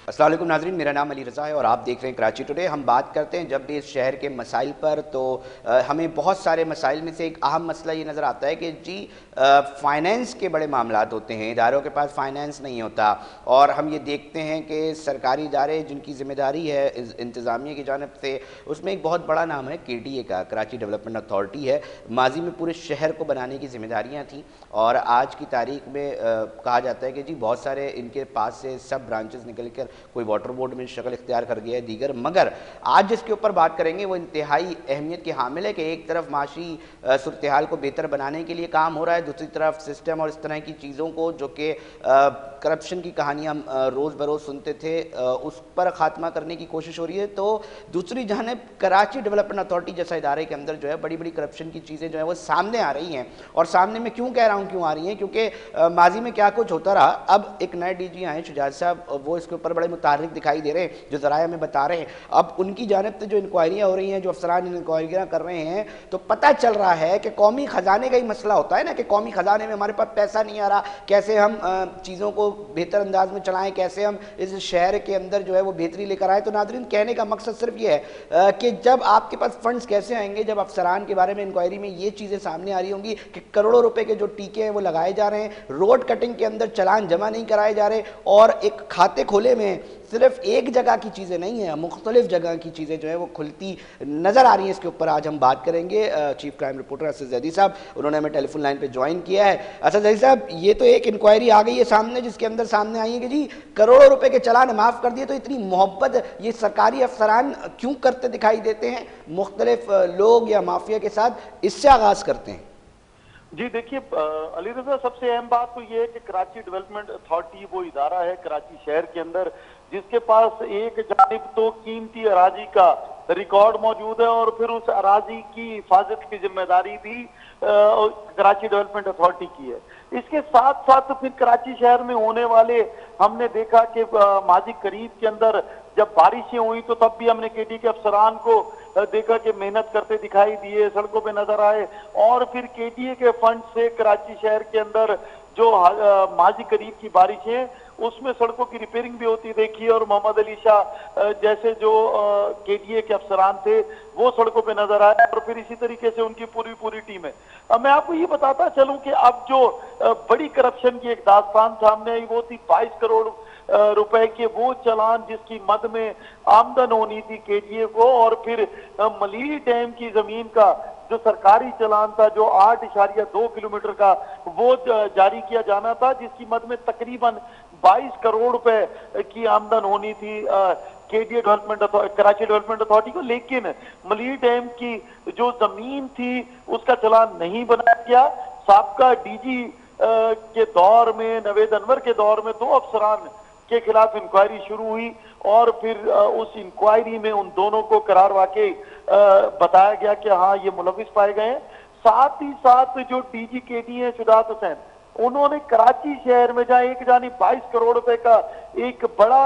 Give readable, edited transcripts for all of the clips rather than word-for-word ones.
अस्सलाम वालेकुम नाज़रीन, मेरा नाम अली रज़ा है और आप देख रहे हैं कराची टुडे। हम बात करते हैं जब भी इस शहर के मसाइल पर, तो हमें बहुत सारे मसाइल में से एक अहम मसला ये नज़र आता है कि जी फ़ाइनेंस के बड़े मामलात होते हैं, इदारों के पास फ़ाइनेंस नहीं होता। और हम ये देखते हैं कि सरकारी इदारे जिनकी ज़िम्मेदारी है इंतज़ामिया की जानिब से, उसमें एक बहुत बड़ा नाम है KDA का, कराची डेवलपमेंट अथॉरिटी है। माजी में पूरे शहर को बनाने की ज़िम्मेदारियाँ थीं और आज की तारीख में कहा जाता है कि जी बहुत सारे इनके पास से सब ब्रांचेस निकल कर कोई वाटर बोर्ड में शक्ल इख्तियार कर गया है दीगर। मगर आज जिसके ऊपर बात करेंगे वो इंतहाई अहमियत की हामिल है कि एक तरफ माशी सूरत हाल को बेहतर बनाने के लिए काम हो रहा है, दूसरी तरफ सिस्टम और इस तरह की चीज़ों को जो कि करप्शन की कहानियाँ रोज़ बरोज़ सुनते थे उस पर ख़ात्मा करने की कोशिश हो रही है। तो दूसरी जानिब कराची डेवलपमेंट अथॉरिटी जैसा इदारे के अंदर जो है बड़ी बड़ी करप्शन की चीज़ें जो है वो सामने आ रही हैं। और सामने में क्यों कह रहा हूँ क्यों आ रही हैं, क्योंकि माजी में क्या कुछ होता रहा। अब एक नए DG आए शुजात साहब, वो इसके ऊपर बड़े मुतारिक दिखाई दे रहे हैं, जो ज़राए में बता रहे हैं। अब उनकी जानिब से जो इंक्वायरियाँ हो रही हैं, जो अफसरान इंक्वायरियाँ कर रहे हैं, तो पता चल रहा है कि कौमी ख़जाने का ही मसला होता है ना, कि कौमी ख़जाने में हमारे पास पैसा नहीं आ रहा, कैसे हम चीज़ों को बेहतर अंदाज में चलाएं, कैसे हम इस शहर के अंदर जो है वो बेहतरी लेकर आए। तो नाज़रीन, कहने का मकसद सिर्फ ये है कि जब आपके पास फंड्स कैसे आएंगे, जब अफसरान के बारे में इंक्वायरी में ये चीज़ें सामने आ रही होंगी कि करोड़ों रुपए के जो टीके हैं वो लगाए जा रहे हैं, रोड कटिंग के अंदर चालान जमा नहीं कराए जा रहे, और एक खाते खोले में सिर्फ एक जगह की चीज़ें नहीं है, मुख्तलिफ जगह की चीज़ें जो है वो खुलती नज़र आ रही हैं। इसके ऊपर आज हम बात करेंगे। Chief crime reporter Asad Zaidi साहब, उन्होंने हमें टेलीफोन लाइन पे ज्वाइन किया है। असद जैदी साहब, ये तो एक इंक्वायरी आ गई है सामने, जिसके अंदर सामने आई है कि जी करोड़ों रुपए के चालान माफ़ कर दिए। तो इतनी मोहब्बत ये सरकारी अफसरान क्यों करते दिखाई देते हैं मुख्तलिफ लोग या माफिया के साथ? इससे आगाज़ करते हैं। जी देखिए अली रजा, सबसे अहम बात तो ये है कि कराची डेवलपमेंट अथॉरिटी वो इदारा है कराची शहर के अंदर जिसके पास एक जानिब तो कीमती अराजी का रिकॉर्ड मौजूद है और फिर उस अराजी की हिफाजत की जिम्मेदारी भी कराची डेवलपमेंट अथॉरिटी की है। इसके साथ साथ फिर कराची शहर में होने वाले, हमने देखा कि माजी करीब के अंदर जब बारिशें हुई तो तब भी हमने KDA के अफसरान को देखा कि मेहनत करते दिखाई दिए, सड़कों पे नजर आए। और फिर KDA के फंड से कराची शहर के अंदर जो माजी करीब की बारिशें, उसमें सड़कों की रिपेयरिंग भी होती देखी। और मोहम्मद अली शाह जैसे जो KDA के अफसरान थे वो सड़कों पे नजर आए, और फिर इसी तरीके से उनकी पूरी टीम है। अब मैं आपको ये बताता चलूं कि अब जो बड़ी करप्शन की एक दास्तान सामने आई वो थी 22 करोड़ रुपए के वो चालान जिसकी मद में आमदन होनी थी KDA को, और फिर मलीर डैम की जमीन का जो सरकारी चालान था जो 8.2 किलोमीटर का वो जारी किया जाना था, जिसकी मद में तकरीबन 22 करोड़ रुपए की आमदन होनी थी KDA कराची डेवलपमेंट अथॉरिटी को। लेकिन मलीर डैम की जो जमीन थी उसका चालान नहीं बनाया गया। साबका DG के दौर में, नवेद अनवर के दौर में 2 अफसरान के खिलाफ इंक्वायरी शुरू हुई और फिर उस इंक्वायरी में उन दोनों को करार वाकई बताया गया कि हाँ ये मुलविस पाए गए। साथ ही साथ जो DG KDA है शुजात हुसैन, उन्होंने कराची शहर में जहां एक जानी 22 करोड़ रुपए का एक बड़ा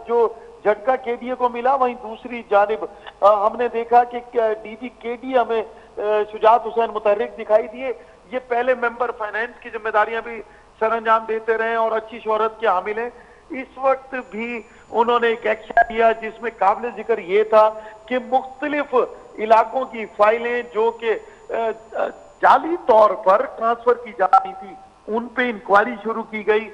जो झटका KDA को मिला, वहीं दूसरी जानिब हमने देखा कि DG KDA हमें शुजात हुसैन मुतहर्रिक दिखाई दिए। ये पहले मेंबर फाइनेंस की जिम्मेदारियां भी सरअंजाम देते रहे और अच्छी शोहरत के हामिल हैं। इस वक्त भी उन्होंने एक एक्शन लिया जिसमें काबिल जिक्र ये था कि मुख्तलिफ इलाकों की फाइलें जो कि जाली तौर पर ट्रांसफर की जा रही थी उन पे इंक्वायरी शुरू की गई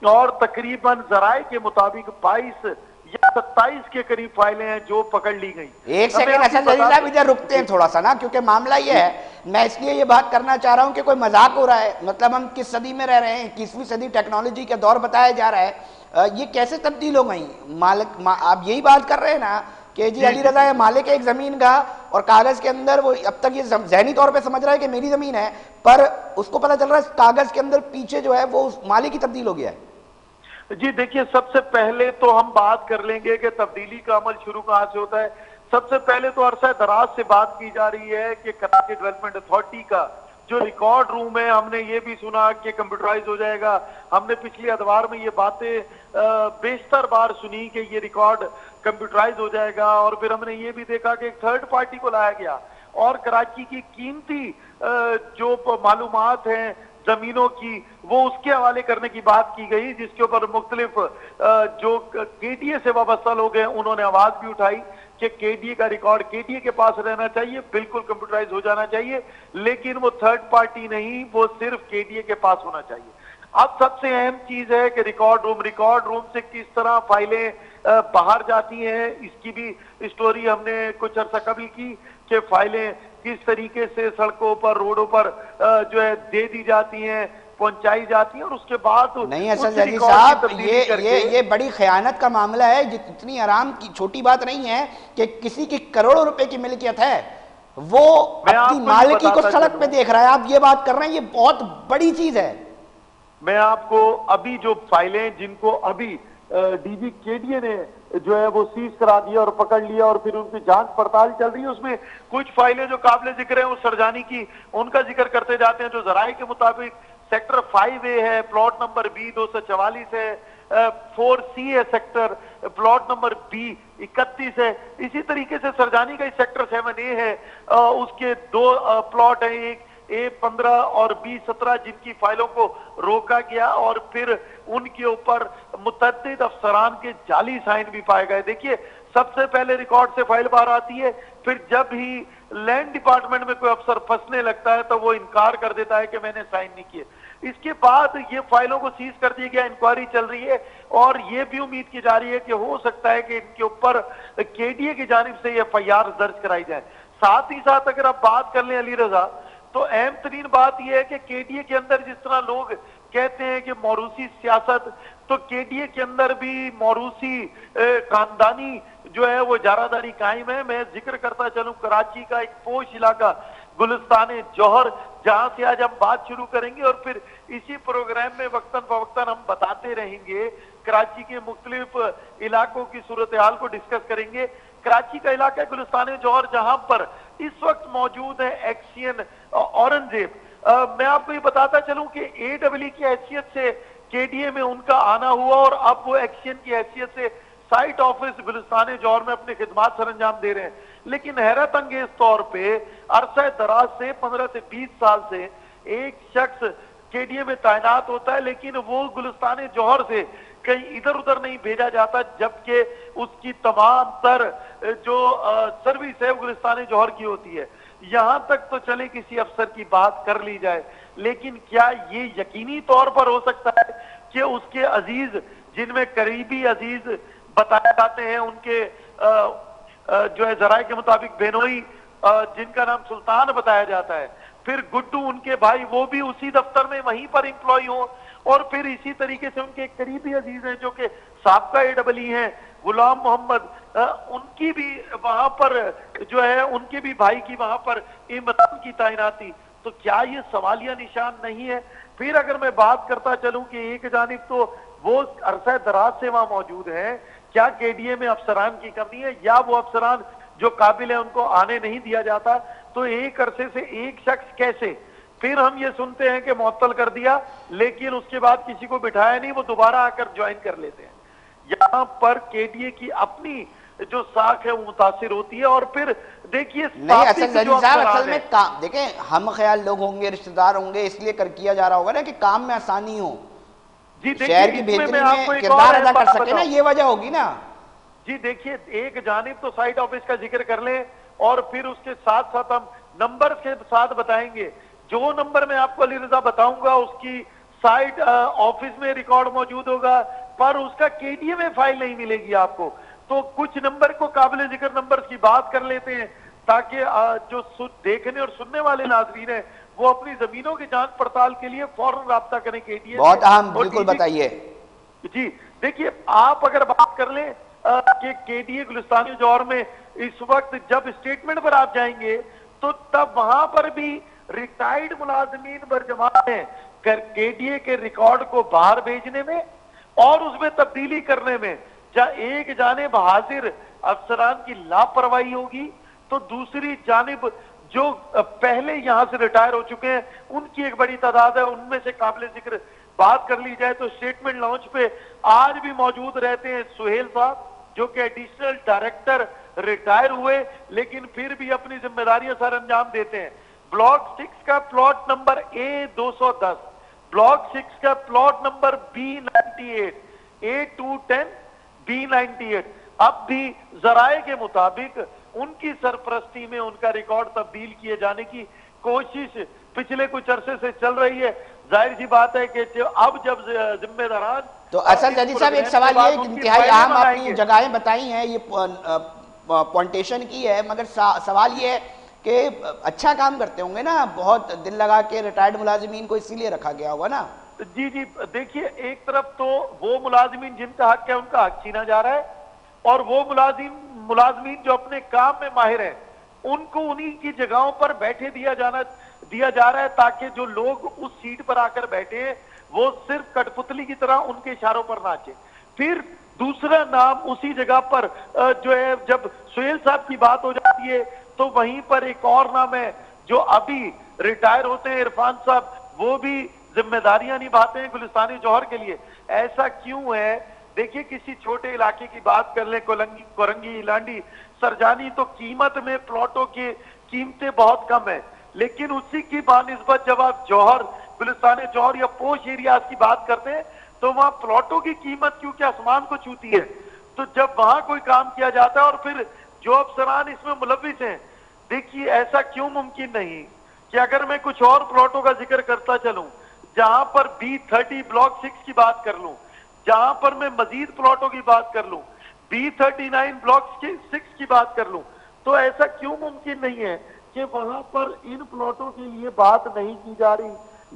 और तकरीबन जराए के मुताबिक 22 या 27 के करीब फाइलें हैं जो पकड़ ली गई। एक सेकंड असद जलील साहब, इधर रुकते हैं थोड़ा सा ना, क्योंकि मामला ये है, मैं इसलिए ये बात करना चाह रहा हूं कि कोई मजाक हो रहा है। मतलब हम किस सदी में रह रहे हैं, 21वीं सदी, टेक्नोलॉजी का दौर बताया जा रहा है। ये कैसे तब्दील हो गई? आप यही बात कर रहे हैं ना कि जी अली रजा है मालिक एक जमीन का, और कागज के अंदर वो अब तक ये जहनी तौर पे समझ रहा है कि मेरी जमीन है, पर उसको पता चल रहा है कागज के अंदर पीछे जो है वो मालिक ही तब्दील हो गया है। जी देखिए, सबसे पहले तो हम बात कर लेंगे कि तब्दीली का अमल शुरू कहां से होता है। सबसे पहले तो अरसा दराज से बात की जा रही है कि कराची डेवलपमेंट अथॉरिटी का जो रिकॉर्ड रूम है, हमने ये भी सुना कि कंप्यूटराइज हो जाएगा। हमने पिछले अदवार में ये बातें बेशतर बार सुनी कि ये रिकॉर्ड कंप्यूटराइज हो जाएगा, और फिर हमने ये भी देखा कि एक थर्ड पार्टी को लाया गया और कराची की कीमती जो मालूमात हैं जमीनों की, वो उसके हवाले करने की बात की गई, जिसके ऊपर मुख्तलिफ जो केडीए से वाबस्ता लोग हैं उन्होंने आवाज भी उठाई कि केडीए का रिकॉर्ड केडीए के पास रहना चाहिए, बिल्कुल कंप्यूटराइज हो जाना चाहिए, लेकिन वो थर्ड पार्टी नहीं, वो सिर्फ केडीए के पास होना चाहिए। अब सबसे अहम चीज है कि रिकॉर्ड रूम से किस तरह फाइलें बाहर जाती हैं, इसकी भी स्टोरी हमने कुछ अर्सा कबल की कि फाइलें किस तरीके से सड़कों पर, रोडों पर जो है दे दी जाती हैं, पहुंचाई जाती हैं, और उसके बाद नहीं असद अली साहब, ये बड़ी खयानत का मामला है। जितनी आराम की छोटी बात नहीं है कि किसी की करोड़ों रुपए की मिल्कियत है, वो अपनी मालिकी को सड़क पे देख रहा है। आप ये बात कर रहे हैं, ये बहुत बड़ी चीज है। मैं आपको अभी जो फाइलें जिनको अभी डीजी केडीए ने जो है वो सीज करा दिया और पकड़ लिया और फिर उनकी जांच पड़ताल चल रही है, उसमें कुछ फाइलें जो काबिल जिक्र है, उस सरजानी की, उनका जिक्र करते जाते हैं। जो जराए के मुताबिक सेक्टर 5A है, प्लॉट नंबर B 244 है, 4C है सेक्टर, प्लॉट नंबर B 31 है। इसी तरीके से सरजानी का सेक्टर 7A है, उसके 2 प्लॉट है, एक A15 और B17, जिनकी फाइलों को रोका गया और फिर उनके ऊपर मुतअद्दिद अफसरान के जाली साइन भी पाए गए। देखिए, सबसे पहले रिकॉर्ड से फाइल बाहर आती है, फिर जब ही लैंड डिपार्टमेंट में कोई अफसर फंसने लगता है तो वो इनकार कर देता है कि मैंने साइन नहीं किए। इसके बाद ये फाइलों को सीज कर दिया गया, इंक्वायरी चल रही है और ये भी उम्मीद की जा रही है कि हो सकता है कि इनके ऊपर केडीए की जानिब से एफआईआर दर्ज कराई जाए। साथ ही साथ अगर आप बात कर लें अली रजा, तो अहम तरीन बात यह है कि केडीए के अंदर जिस तरह लोग कहते हैं कि मौरूसी सियासत, तो केडीए के अंदर भी मौरूसी खानदानी जो है वो जारादारी कायम है। मैं जिक्र करता चलूं कराची का एक पोश इलाका गुलिस्तान जौहर, जहां से आज हम बात शुरू करेंगे और फिर इसी प्रोग्राम में वक्तन फवक्तन हम बताते रहेंगे, कराची के मुख्तलिफ इलाकों की सूरत हाल को डिस्कस करेंगे। कराची का इलाका गुलिस्तान जौहर, जहां पर इस वक्त मौजूद है एक्सियन औरंगजेब। मैं आपको ये बताता चलूं कि AEE की हैसियत से केडीए में उनका आना हुआ और अब वो एक्सियन की हैसियत से साइट ऑफिस गुलिस्तान जौहर में अपनी खिदमात सर अंजाम दे रहे हैं। लेकिन हैरत अंगेज तौर पे अरसा दराज से 15 से 20 साल से एक शख्स केडीए में तैनात होता है, लेकिन वो गुलिस्तान जौहर से कहीं इधर उधर नहीं भेजा जाता, जबकि उसकी तमाम तर जो सर्विस है गुलिस्तान जौहर की होती है। यहां तक तो चले किसी अफसर की बात कर ली जाए, लेकिन क्या ये यकीनी तौर पर हो सकता है कि उसके अजीज, जिनमें करीबी अजीज बताए जाते हैं, उनके जो है जराए के मुताबिक बेनोई, जिनका नाम सुल्तान बताया जाता है, फिर गुड्डू उनके भाई, वो भी उसी दफ्तर में वहीं पर इंप्लॉय हो, और फिर इसी तरीके से उनके करीबी अजीज हैं जो कि साबका AEE हैं, गुलाम मोहम्मद, उनकी भी वहां पर जो है उनके भी भाई की वहां पर इमरान की तैनाती। तो क्या ये सवालिया निशान नहीं है? फिर अगर मैं बात करता चलूं कि एक जानिब तो वो अरसा दराज से वहां मौजूद है, क्या केडीए में अफसरान की कमी है या वो अफसरान जो काबिल है उनको आने नहीं दिया जाता? तो एक अरसे से एक शख्स कैसे, फिर हम ये सुनते हैं कि मुअत्तल कर दिया, लेकिन उसके बाद किसी को बिठाया नहीं, वो दोबारा आकर ज्वाइन कर लेते हैं। यहाँ पर केडीए की अपनी जो साख है वो मुतासिर होती है। और फिर देखिए, नहीं असल में काम देखें, हम ख्याल लोग होंगे, रिश्तेदार होंगे, इसलिए कर किया जा रहा होगा ना कि काम में आसानी हो, जी शहर की बेहतरी में किरदार अदा कर सके ना, ये वजह होगी ना। जी देखिए, एक जानिब तो साइट ऑफिस का जिक्र कर लें और फिर उसके साथ साथ हम नंबर के साथ बताएंगे। जो नंबर मैं आपको अली रजा बताऊंगा उसकी साइट ऑफिस में रिकॉर्ड मौजूद होगा, पर उसका केडीए में फाइल नहीं मिलेगी आपको। तो कुछ नंबर को काबिल जिक्र नंबर की बात कर लेते हैं ताकि जो देखने और सुनने वाले नाज़रीन हैं वो अपनी जमीनों की जांच पड़ताल के लिए फौरन राब्ता करें केडीए। बहुत अहम, बिल्कुल बताइए। जी देखिए, आप अगर बात कर लें कि केडीए गुलिस्तान जौहर में इस वक्त जब स्टेटमेंट पर आप जाएंगे तो तब वहां पर भी रिटायर्ड मुलाजमीन बरजमान है केडीए के रिकॉर्ड को बाहर भेजने में और उसमें तब्दीली करने में। जहां एक जानिब हाजिर अफसरान की लापरवाही होगी तो दूसरी जानिब जो पहले यहां से रिटायर हो चुके हैं उनकी एक बड़ी तादाद है। उनमें से काबिल जिक्र बात कर ली जाए तो स्टेटमेंट लॉन्च पे आज भी मौजूद रहते हैं सुहेल साहब, जो कि एडिशनल डायरेक्टर रिटायर हुए लेकिन फिर भी अपनी जिम्मेदारियां सर अंजाम देते हैं। ब्लॉक 6 का प्लॉट नंबर A210 ब्लॉक 6 का plot number B98, A210 B98, अब भी जराए के मुताबिक उनकी सरपरस्ती में उनका रिकॉर्ड तब्दील किए जाने की कोशिश पिछले कुछ अरसे से चल रही है। जाहिर सी बात है कि अब जब जिम्मेदारान तो असद जदीद साहब, एक सवाल ये इंतहाई अहम आपने जगहें बताई हैं, ये पॉइंटेशन की है, मगर सवाल ये है कि अच्छा काम करते होंगे ना, बहुत दिल लगा के रिटायर्ड मुलाजिमीन को इसीलिए रखा गया होगा ना। जी जी, देखिए एक तरफ तो वो मुलाजिमीन जिनका हक है उनका हक छीना जा रहा है, और वो मुलाजिमीन जो अपने काम में माहिर है उनको उन्हीं की जगहों पर बैठे दिया जा रहा है, ताकि जो लोग उस सीट पर आकर बैठे हैं वो सिर्फ कठपुतली की तरह उनके इशारों पर नाचे। फिर दूसरा नाम उसी जगह पर जो है, जब सुहेल साहब की बात हो जाती है तो वहीं पर एक और नाम है जो अभी रिटायर होते हैं, इरफान साहब, वो भी जिम्मेदारियां निभाते हैं गुलिस्तानी जौहर के लिए। ऐसा क्यों है? देखिए, किसी छोटे इलाके की बात कर ले, कोरंगी, इलांडी, सरजानी, तो कीमत में प्लॉटों की कीमतें बहुत कम है, लेकिन उसी की बानिस्बत जब आप जौहर, गुलिस्तान जौहर या पोश एरियाज की बात करते हैं तो वहां प्लॉटों की कीमत क्योंकि आसमान को छूती है। तो जब वहां कोई काम किया जाता है और फिर जो अफसरान इसमें मुलविस हैं, देखिए ऐसा क्यों मुमकिन नहीं कि अगर मैं कुछ और प्लॉटों का जिक्र करता चलूं, जहां पर B30 ब्लॉक 6 की बात कर लूं, जहां पर मैं मजीद प्लॉटों की बात कर लूं, B39 ब्लॉक 6 की बात कर लूं, तो ऐसा क्यों मुमकिन नहीं है कि वहां पर इन प्लॉटों के लिए बात नहीं की जा रही,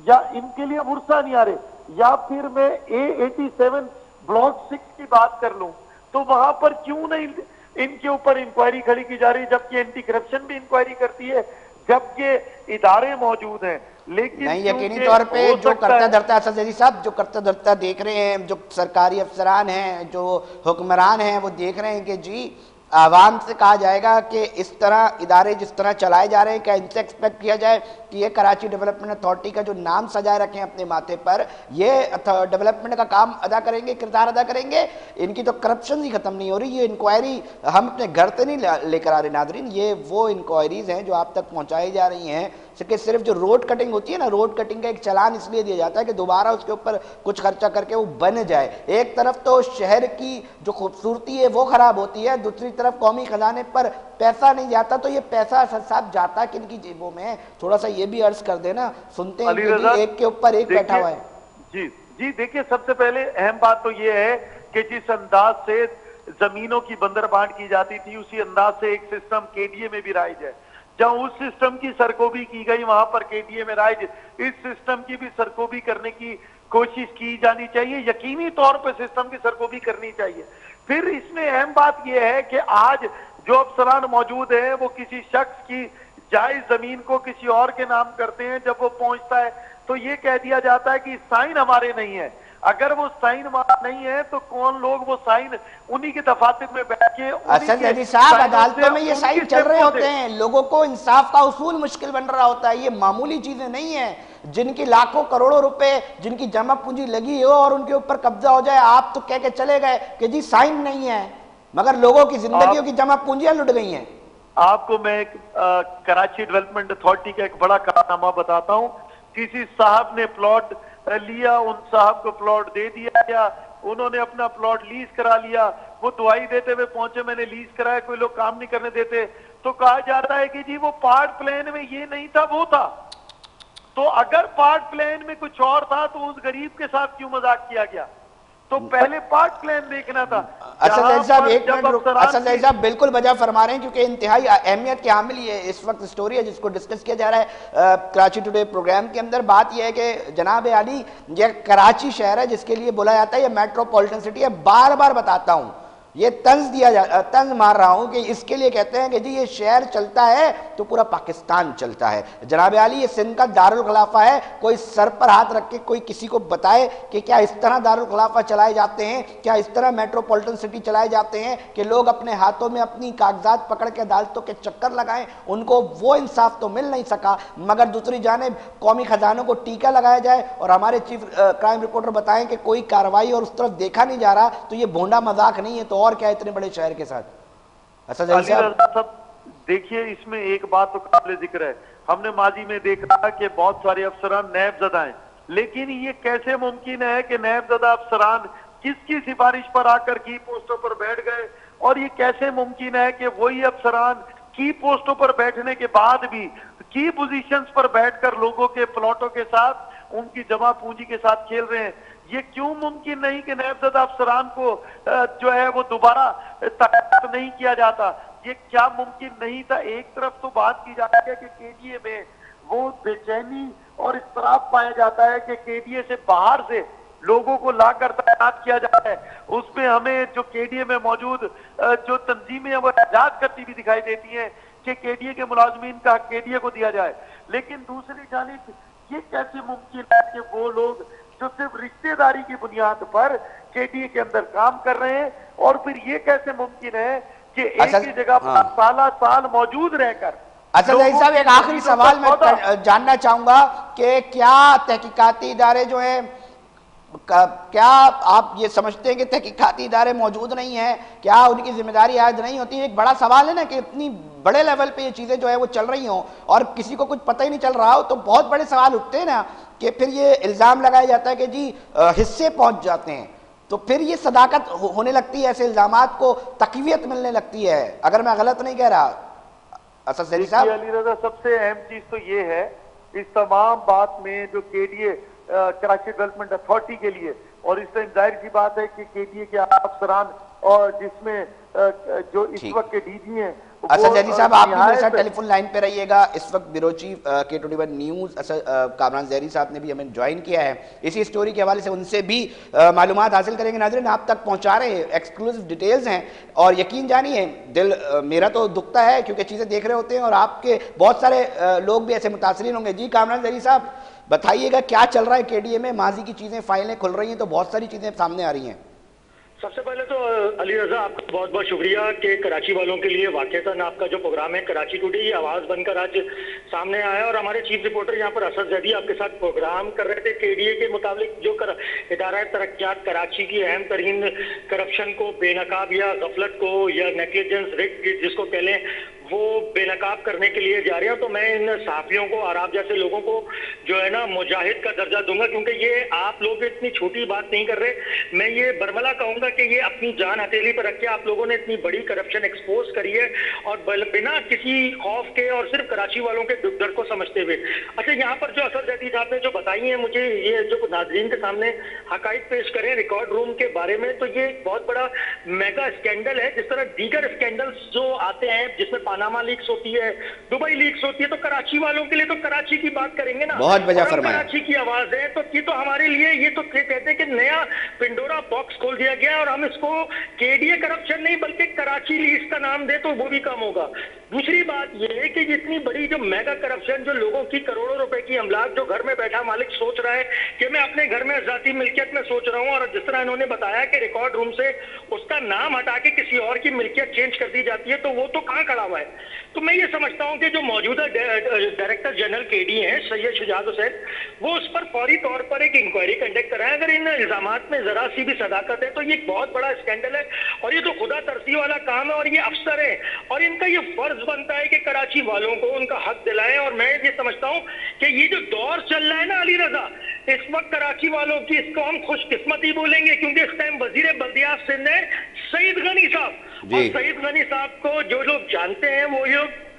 या इनके लिए मुर्सा नहीं आ रहे, या फिर मैं A87 ब्लॉक 6 की बात कर लूं, तो वहां पर क्यों नहीं इनके ऊपर इंक्वायरी खड़ी की जा रही, जबकि एंटी करप्शन भी इंक्वायरी करती है, जबकि इदारे मौजूद हैं। लेकिन नहीं, यकीनी तौर पे जो करता धरता, असद जदीद साहब, जो करता धरता देख रहे हैं, जो सरकारी अफसरान हैं, जो हुक्मरान हैं, वो देख रहे हैं कि जी आवाम से कहा जाएगा कि इस तरह इदारे जिस तरह चलाए जा रहे हैं, क्या इनसे एक्सपेक्ट किया जाए कि ये कराची डेवलपमेंट अथॉरिटी का जो नाम सजाए रखें अपने माथे पर, ये डेवलपमेंट का काम अदा करेंगे, किरदार अदा करेंगे? इनकी तो करप्शन ही खत्म नहीं हो रही। ये इंक्वायरी हम अपने घर से नहीं लेकर आ रहे नादरीन, ये वो इंक्वायरीज हैं जो आप तक पहुंचाई जा रही हैं। सिर्फ जो रोड कटिंग होती है ना, रोड कटिंग का एक चालान इसलिए दिया जाता है कि दोबारा उसके ऊपर कुछ खर्चा करके वो बन जाए। एक तरफ तो शहर की जो खूबसूरती है वो खराब होती है, दूसरी तरफ कौमी खजाने पर पैसा नहीं जाता। तो ये पैसा साहब जाता किन की जेबों में? थोड़ा सा ये भी अर्ज कर देना, सुनते हैं कि एक के ऊपर एक बैठा हुआ है। जी जी, देखिए सबसे पहले अहम बात तो ये है कि जिस अंदाज से जमीनों की बंदरबांट की जाती थी, उसी अंदाज से एक सिस्टम केडीए में भी राइज है। जब उस सिस्टम की सरकोबी की गई, वहां पर केडीए में राइज, इस सिस्टम की भी सरकोबी करने की कोशिश की जानी चाहिए, यकीनी तौर पर सिस्टम की सरकोबी करनी चाहिए। फिर इसमें अहम बात यह है कि आज जो अफसरान मौजूद हैं वो किसी शख्स की जायज जमीन को किसी और के नाम करते हैं। जब वो पहुंचता है तो ये कह दिया जाता है कि साइन हमारे नहीं है। अगर वो साइन नहीं है तो कौन लोग वो साइन उन्हीं के दफातर में बैठ के, असद जदीद साहब, अदालतों में ये साइन चल रहे होते हैं, लोगों को इंसाफ का उसूल मुश्किल बन रहा होता है। ये मामूली चीजें नहीं है, जिनकी लाखों करोड़ों रुपए जिनकी जमा पूंजी लगी हो और उनके ऊपर कब्जा हो जाए, आप तो कह के चले गए कि जी साइन नहीं है, मगर लोगों की जिंदगियों की जमा पूंजियां लुट गई हैं। आपको मैं कराची डेवलपमेंट अथॉरिटी का एक बड़ा कारनामा बताता हूं। किसी साहब ने प्लॉट लिया, उन साहब को प्लॉट दे दिया गया, उन्होंने अपना प्लॉट लीज करा लिया, वो दुआई देते हुए पहुंचे मैंने लीज कराया, कोई लोग काम नहीं करने देते, तो कहा जाता है कि जी वो पार्ट प्लान में ये नहीं था, वो था। तो अगर पार्ट प्लान में कुछ और था तो उस गरीब के साथ क्यों मजाक किया गया? तो पहले पार्ट प्लान देखना था। असद साहब एक मिनट, असद साहब बिल्कुल वजह फरमा रहे हैं, क्योंकि इंतहाई अहमियत के हामिल ये इस वक्त स्टोरी है जिसको डिस्कस किया जा रहा है कराची टुडे प्रोग्राम के अंदर। बात यह है कि जनाब आली, ये कराची शहर है जिसके लिए बोला जाता है ये मेट्रोपॉलिटन सिटी है। बार बार बताता हूं, ये तंज मार रहा हूं कि इसके लिए कहते हैं कि जी ये शहर चलता है तो पूरा पाकिस्तान चलता है। जनाब आली, ये सिंध का दारुल खिलाफा है। कोई सर पर हाथ रख के कोई किसी को बताए कि क्या इस तरह दारुल खिलाफा चलाए जाते हैं, क्या इस तरह मेट्रोपॉलिटन सिटी चलाए जाते हैं कि लोग अपने हाथों में अपनी कागजात पकड़ के अदालतों के चक्कर लगाएं? उनको वो इंसाफ तो मिल नहीं सका, मगर दूसरी जानिब कौमी खजानों को टीका लगाया जाए और हमारे चीफ क्राइम रिपोर्टर बताएं कि कोई कार्रवाई और उस तरफ देखा नहीं जा रहा, तो ये भोंडा मजाक नहीं है तो और क्या इतने बड़े शहर के साथ? असद साहब देखिए, इसमें एक बात तो काबिल जिक्र है, हमने माजी में देखा कि बहुत सारे अफसरान नैब ज़दा हैं, लेकिन ये कैसे मुमकिन है कि नायबज़दा अफसरान किसकी सिफारिश पर आकर की पोस्टों पर बैठ गए, और ये कैसे मुमकिन है कि वही अफसरान की पोस्टों पर बैठने के बाद भी की पोजीशंस पर बैठकर लोगों के प्लॉटों के साथ, उनकी जमा पूंजी के साथ खेल रहे हैं। ये क्यों मुमकिन नहीं कि नायबज़दा अफसरान को जो है वो दोबारा तैनात नहीं किया जाता? ये क्या मुमकिन नहीं था? एक तरफ तो बात की जाती है कि केडीए में वो बेचैनी और इस्तराब पाया जाता है कि केडीए से बाहर से लोगों को लाकर तैनात किया जाता है, उसमें हमें जो केडीए में मौजूद जो तंजीमें हैं वो एहजाज करती भी दिखाई देती हैं कि केडीए के मुलाजमीन का केडीए को दिया जाए। लेकिन दूसरी जानिब ये कैसे मुमकिन है कि वो लोग जो सिर्फ रिश्तेदारी की बुनियाद पर केडीए के अंदर काम कर रहे हैं, और फिर ये कैसे मुमकिन है कि एक ही जगह पर साल मौजूद रहकर। अच्छा ज़हीर साहब, एक आखिरी सवाल मैं जानना चाहूंगा कि क्या तहकीकाती इदारे जो है, क्या आप ये समझते हैं कि तहकीकाती इदारे मौजूद नहीं है? क्या उनकी जिम्मेदारी आज नहीं होती? एक बड़ा सवाल है ना कि इतनी बड़े लेवल पे ये चीज़ें जो है वो चल रही हों और किसी को कुछ पता ही नहीं चल रहा हो, तो बहुत बड़े सवाल उठते हैं ना कि फिर ये इल्ज़ाम लगाया जाता है कि जी हिस्से पहुंच जाते हैं, तो फिर ये सदाकत होने लगती है, ऐसे इल्ज़ामात को तक़वियत मिलने लगती है, अगर मैं गलत नहीं कह रहा। असद ज़हीर साहब, अली रज़ा, सबसे अहम चीज तो ये है इस तमाम बात में जो केडीए कराची डेवलपमेंट अथॉरिटी के लिए, और इस टाइम जाहिर सी बात है कि केडीए के अफसरान और जिसमें जो इस वक्त के डीजी हैं। असद ज़हीर साहब, आप भी मेरे साथ टेलीफोन लाइन पे रहिएगा। इस वक्त bureau chief K21 news Kamran Zehri साहब ने भी हमें ज्वाइन किया है। इसी स्टोरी के हवाले से उनसे भी मालूमात हासिल करेंगे। नाज़रीन, आप तक पहुंचा रहे हैं, एक्सक्लूसिव डिटेल्स हैं, और यकीन जानिए दिल मेरा तो दुखता है क्योंकि चीज़ें देख रहे होते हैं, और आपके बहुत सारे लोग भी ऐसे मुतासरीन होंगे। जी कामरान ज़हरी साहब, बताइएगा क्या चल रहा है केडीए में? माजी की चीज़ें, फाइलें खुल रही हैं तो बहुत सारी चीज़ें सामने आ रही हैं। सबसे पहले तो अली रजा, आपका बहुत बहुत शुक्रिया कि कराची वालों के लिए वाकईतन आपका जो प्रोग्राम है कराची टुडे, ये आवाज़ बनकर आज सामने आया, और हमारे चीफ रिपोर्टर यहाँ पर असद ज़ैदी आपके साथ प्रोग्राम कर रहे थे। केडीए के मुताबिक जो इदारा तरक्यात कराची की अहम तरीन करप्शन को, बेनकाब या गफलत को, या नेग्लिजेंस रिस्क जिसको कह लें, वो बेनकाब करने के लिए जा रहे हैं। तो मैं इन सहाफियों को और आप जैसे लोगों को जो है ना मुजाहिद का दर्जा दूंगा, क्योंकि ये आप लोग इतनी छोटी बात नहीं कर रहे। मैं ये बरमला कहूंगा कि ये अपनी जान हथेली पर रख के आप लोगों ने इतनी बड़ी करप्शन एक्सपोज करी है, और बिना किसी खौफ के और सिर्फ कराची वालों के दुख दर्द को समझते हुए। अच्छा, यहाँ पर जो असद ज़ैदी साहब ने जो बताई है मुझे, ये जो नाज़रीन के सामने हकाइक पेश करें रिकॉर्ड रूम के बारे में, तो ये बहुत बड़ा मेगा स्कैंडल है। जिस तरह दीगर स्कैंडल्स जो आते हैं जिसमें पानामा लीक्स होती है, दुबई लीक्स होती है, तो कराची वालों के लिए तो कराची की बात करेंगे ना, बहुत वजह फरमाया। कराची की आवाज है, तो ये तो हमारे लिए ये तो कहते हैं कि नया पिंडोरा बॉक्स खोल दिया गया, और हम इसको केडीए करप्शन नहीं बल्कि कराची लीक्स का नाम दे तो वो भी कम होगा। दूसरी बात यह है कि जितनी बड़ी जो मेगा करप्शन, जो लोगों की करोड़ों रुपए की अमलाक, जो घर में बैठा मालिक सोच रहा है कि मैं अपने घर में जाती मिल्कियत में सोच रहा हूं, और जिस तरह इन्होंने बताया कि रिकॉर्ड रूम से उसका नाम हटा के किसी और की मिल्कियत चेंज कर दी जाती है, तो वो तो कहां खड़ा हुआ है। तो मैं ये समझता हूं कि जो मौजूदा डायरेक्टर जनरल केडी हैं सैयद शुजात हुसैन, वो उस पर फौरी तौर पर एक इंक्वायरी कंडक्ट कराएं। अगर इन इल्जामात में जरा सी भी सदाकत है तो ये बहुत बड़ा स्कैंडल है, और ये तो खुदा तरसी वाला काम है, और ये अफसर है, और इनका ये फर्ज बनता है कि कराची वालों को उनका हक दिलाएं। और मैं ये समझता हूं कि ये जो दौर चल रहा है ना अली रजा, इस वक्त कराची वालों की, इसको हम खुशकिस्मती बोलेंगे, क्योंकि इस टाइम वजीर बल्दियात सिंध है सईद गनी साहब, और सईद गनी साहब को जो लोग जानते हैं वो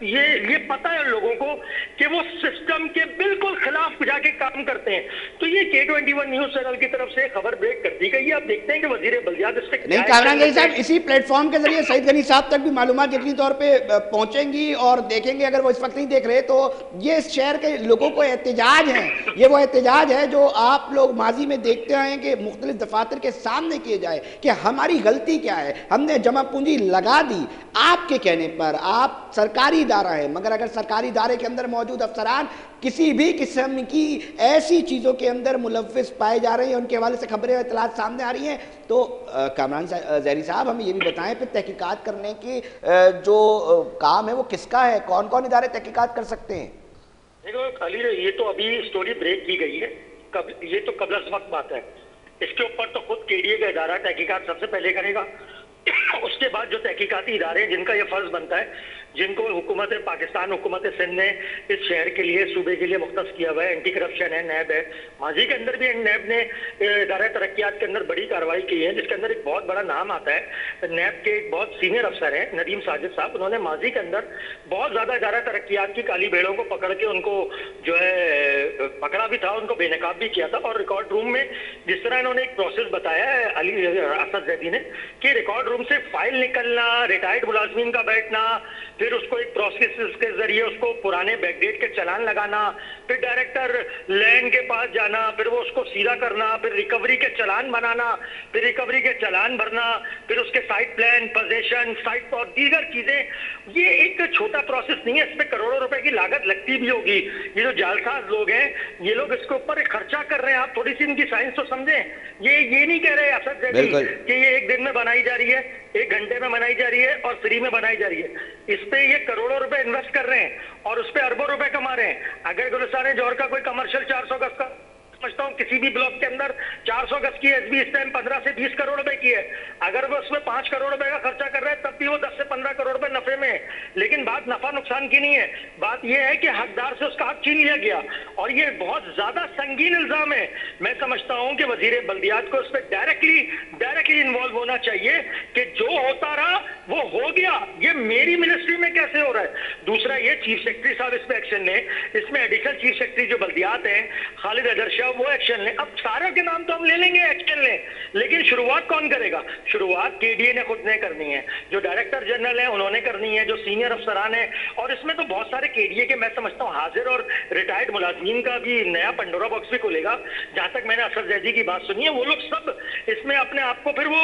ये पता है लोगों को कि वो सिस्टम के बिल्कुल खिलाफ जाके काम करते हैं। तो ये K21 न्यूज चैनल की तरफ से खबर ब्रेक कर दी गई है। आप देखते हैं कि वजीर बल्दियात नहीं, कामरान ज़हरी साहब, इसी प्लेटफॉर्म के जरिए सईद गनी साहब तक भी मालूमात यकीनी तौर पे पहुंचेंगी, और देखेंगे अगर वो इस वक्त नहीं देख रहे तो ये इस शहर के लोगों को एहतजाज है, ये वो एहतजाज है जो आप लोग माजी में देखते आए हैं कि मुख्तलिफ दफातर के सामने किए जाए कि हमारी गलती क्या है, हमने जमा पूंजी लगा दी आपके कहने पर, आप सरकारी इदारा है, मगर अगर सरकारी इदारे के अंदर मौजूद अफसरान किसी भी किस्म की ऐसी चीज़ों के अंदर मुलव्विस पाए जा रहे हैं, उनके हवाले से खबरें और इतलात सामने आ रही हैं, तो कामरान ज़हरी साहब हमें ये भी बताएं फिर तहकीकात करने की जो काम है वो किसका है, कौन कौन इदारे तहकीकात कर सकते हैं? देखो अली, ये तो अभी स्टोरी ब्रेक की गई है, ये तो कबल वक्त बात है। इसके ऊपर तो खुद केडीए का इदारा तहकीकात सबसे पहले करेगा। उसके बाद जो तहकीकाती इदारे जिनका ये फर्ज बनता है जिनको हुकूमत पाकिस्तान, हुकूमत सिंध ने इस शहर के लिए, सूबे के लिए मुख्तस किया हुआ है। एंटी करप्शन है, नैब है। माजी के अंदर भी नैब ने इदारा तरक्कियात के अंदर बड़ी कार्रवाई की है, जिसके अंदर एक बहुत बड़ा नाम आता है। नैब के एक बहुत सीनियर अफसर हैं नदीम साजिद साहब, उन्होंने माजी के अंदर बहुत ज्यादा इदारा तरक्कियात की काली भेड़ों को पकड़ के उनको जो है पकड़ा भी था, उनको बेनकाब भी किया था। और रिकॉर्ड रूम में जिस तरह इन्होंने एक प्रोसेस बताया है अली असद जैदी ने, कि रिकॉर्ड रूम से फाइल निकलना, रिटायर्ड मुलाजमीन का बैठना, फिर उसको एक प्रोसेस के जरिए उसको पुराने बैकडेट के चालान लगाना, फिर डायरेक्टर लैंड के पास जाना, फिर वो उसको सीधा करना, फिर रिकवरी के चालान बनाना, फिर रिकवरी के चालान भरना, फिर उसके साइट प्लान, पोजीशन, साइट और दीगर चीजें। ये एक छोटा प्रोसेस नहीं है, इस पे करोड़ों रुपए की लागत लगती भी होगी। ये जो जालसाज लोग हैं, ये लोग इसके ऊपर खर्चा कर रहे हैं। आप थोड़ी सी इनकी साइंस तो समझें। ये नहीं कह रहे असद जैदी कि ये एक दिन में बनाई जा रही है, एक घंटे में बनाई जा रही है और फ्री में बनाई जा रही है। इस पे ये करोड़ों रुपए इन्वेस्ट कर रहे हैं और उस पे अरबों रुपए कमा रहे हैं। अगर गुलिस्तान जौहर का कोई कमर्शियल 400 गज का समझता हूँ किसी भी ब्लॉक के अंदर 400 गज की एसबी इस टाइम 15 से 20 करोड़ रुपए की है। अगर वो उसमें 5 करोड़ रुपए का खर्चा कर रहा है, तब भी वो 10 से 15 करोड़ रुपए नफे में है। लेकिन बात नफा नुकसान की नहीं है, बात यह है कि हकदार से उसका हक छीन लिया गया और ये बहुत ज्यादा संगीन इल्जाम है। मैं समझता हूं कि वजीर बल्दियात को उस पर डायरेक्टली इन्वॉल्व होना चाहिए कि जो होता रहा वो हो गया। ये मेरी मिनिस्ट्री में कैसे हो रहा है? दूसरा ये चीफ सेक्रेटरी साहब इस पे एक्शन ले, इसमें एडिशनल चीफ सेक्रेटरी जो बल्दियात हैं खालिद अजहर शाह, वो एक्शन ले। अब सारे के नाम तो हम ले लेंगे, एक्शन ले, लेकिन शुरुआत कौन करेगा? शुरुआत केडीए ने खुद ने करनी है, जो डायरेक्टर जनरल है उन्होंने करनी है, जो सीनियर अफसरान है। और इसमें तो बहुत सारे केडीए के मैं समझता हूँ हाजिर और रिटायर्ड मुलाजमीन का भी नया पंडोरा बॉक्स भी खुलेगा। जहां तक मैंने असद जैदी की बात सुनी है, वो लोग सब इसमें अपने आप को फिर वो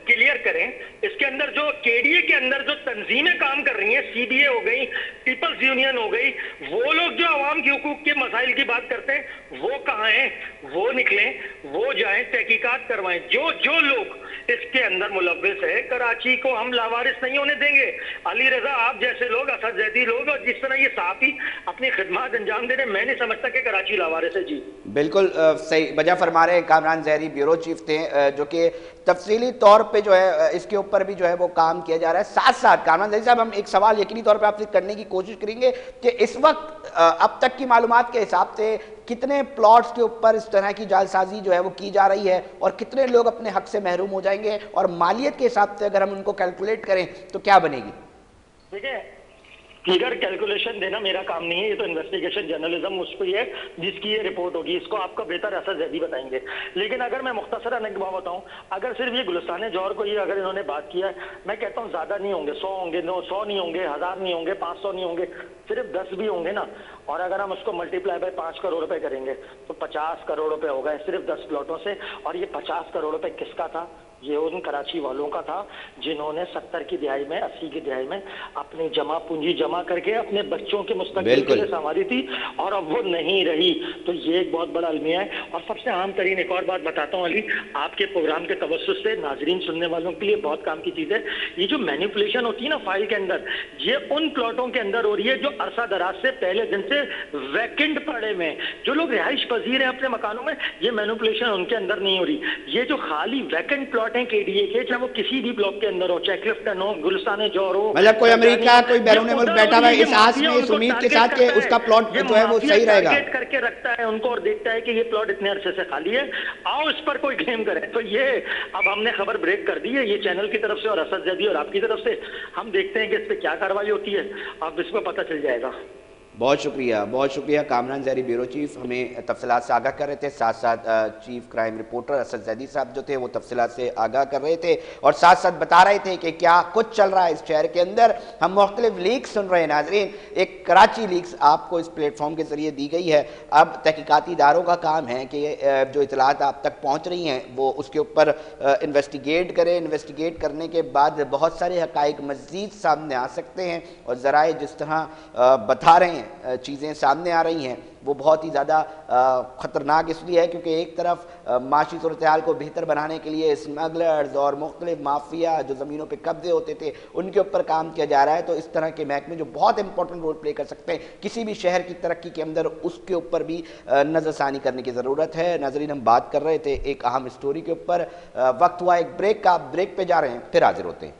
क्लियर करें। इसके अंदर जो केडीए के अंदर जो तंजीमें काम कर रही हैं, सीबीए हो गई, पीपल्स यूनियन हो गई, वो लोग जो अवाम के हुकूक के मसाइल की बात करते हैं वो कहाँ हैं? वो निकलें, वो जाएं, तहकीकात करवाएं। जो लोग इसके अंदर मुलव्विस है, कराची को हम लावारिस नहीं होने देंगे। अली रजा आप जैसे लोग, असद जैदी लोग, और जिस तरह ये साहबी अपनी खिदमत अंजाम दे रहे, मैं नहीं समझता कि कराची लावारिस है। जी बिल्कुल सही वजह फरमा रहे हैं। कामरान जहरी ब्यूरो चीफ थे, जो कि तफसीली तौर पे जो है इसके ऊपर भी जो है वो काम किया जा रहा है। साथ साथ कामरान जहरी साहब, हम एक सवाल यकीनी तौर पे आपसे करने की कोशिश करेंगे कि इस वक्त अब तक की मालूमात के हिसाब से कितने प्लॉट्स के ऊपर इस तरह की जालसाजी जो है वो की जा रही है और कितने लोग अपने हक से महरूम हो जाएंगे, और मालियत के हिसाब से अगर हम उनको कैलकुलेट करें तो क्या बनेगी? ठीक है, फिगर कैलकुलेशन देना मेरा काम नहीं है, ये तो इन्वेस्टिगेशन जर्नलिज्म उस पर है जिसकी ये रिपोर्ट होगी, इसको आपका बेहतर असद जैदी बताएंगे। लेकिन अगर मैं मुख्तसरन एक बात बताऊं, अगर सिर्फ ये गुलिस्तान जौहर को ये अगर इन्होंने बात किया है, मैं कहता हूँ ज्यादा नहीं होंगे, 100 होंगे, 900 नहीं होंगे, 1000 नहीं होंगे, 500 नहीं होंगे, सिर्फ 10 भी होंगे ना। और अगर हम उसको मल्टीप्लाई बाय 5 करोड़ रुपए करेंगे तो 50 करोड़ रुपए हो गए सिर्फ 10 प्लॉटों से। और ये 50 करोड़ रुपए किसका था? ये उन कराची वालों का था जिन्होंने 70 की दिहाई में, 80 की दिहाई में अपनी जमा पूंजी जमा करके अपने बच्चों के मुस्तकबिल के लिए संवारी थी, और अब वो नहीं रही। तो ये एक बहुत बड़ा अलमिया है। और सबसे आम तरीन एक और बात बताता हूँ अली, आपके प्रोग्राम के तवज्जुह से नाजरीन सुनने वालों के लिए बहुत काम की चीज है। ये जो मैनिपुलेशन होती है ना फाइल के अंदर, ये उन प्लॉटों के अंदर हो रही है जो अरसा दराज से पहले दिन से वैकेंट पड़े में, जो लोग रिहाइश पजीर हैं अपने मकानों में, ये मैनिपुलेशन उनके अंदर नहीं हो रही। ये जो खाली वैकेंट प्लॉट हैं केडीए के, चाहे वो किसी भी ब्लॉक के अंदर हो, चाहे क्लिफ्टन हो, गुलिस्तान जौहर हो, मतलब कोई अमेरिका, कोई बैरून मुल्क बैठा हुआ है इस आस में, इस उम्मीद के साथ कि उसका प्लॉट जो है वो सही रहेगा, टारगेट करके रखता है उनको और देखता है कि ये प्लॉट इतने अरसे से खाली है, आओ इस पर कोई क्लेम करे। तो ये अब हमने खबर ब्रेक कर दी है, ये चैनल की तरफ से और असद जैदी और आपकी तरफ से। हम देखते हैं कि इस पर क्या कार्रवाई होती है, अब इसमें पता चल जाएगा। बहुत शुक्रिया कामरान जहरी ब्यूरो चीफ हमें तफसीलात से आगाह कर रहे थे। साथ साथ chief crime reporter Asad Zaidi साहब जो थे वो तफसीलात से आगाह कर रहे थे और साथ साथ बता रहे थे कि क्या कुछ चल रहा है इस शहर के अंदर। हम मुख्तलिफ लीक्स सुन रहे हैं नाजरीन, एक कराची लीक्स आपको इस प्लेटफॉर्म के जरिए दी गई है। अब तहकीकाती इदारों का काम है कि जो इतलात आप तक पहुँच रही हैं वो उसके ऊपर इन्वेस्टिगेट करें। इन्वेस्टिगेट करने के बाद बहुत सारे हक़ाइक़ मज़ीद सामने आ सकते हैं और ज़राए जिस तरह बता रहे हैं चीज़ें सामने आ रही हैं वो बहुत ही ज़्यादा ख़तरनाक इसलिए है क्योंकि एक तरफ माशी सूरत हाल को बेहतर बनाने के लिए स्मगलर्स और मुख्तलिफ माफिया जो ज़मीनों पे कब्जे होते थे उनके ऊपर काम किया जा रहा है। तो इस तरह के महकमे जो बहुत इंपॉर्टेंट रोल प्ले कर सकते हैं किसी भी शहर की तरक्की के अंदर, उसके ऊपर भी नज़रसानी करने की ज़रूरत है। नाज़रीन, हम बात कर रहे थे एक अहम स्टोरी के ऊपर। वक्त हुआ एक ब्रेक का, ब्रेक पे जा रहे हैं, फिर हाजिर होते हैं।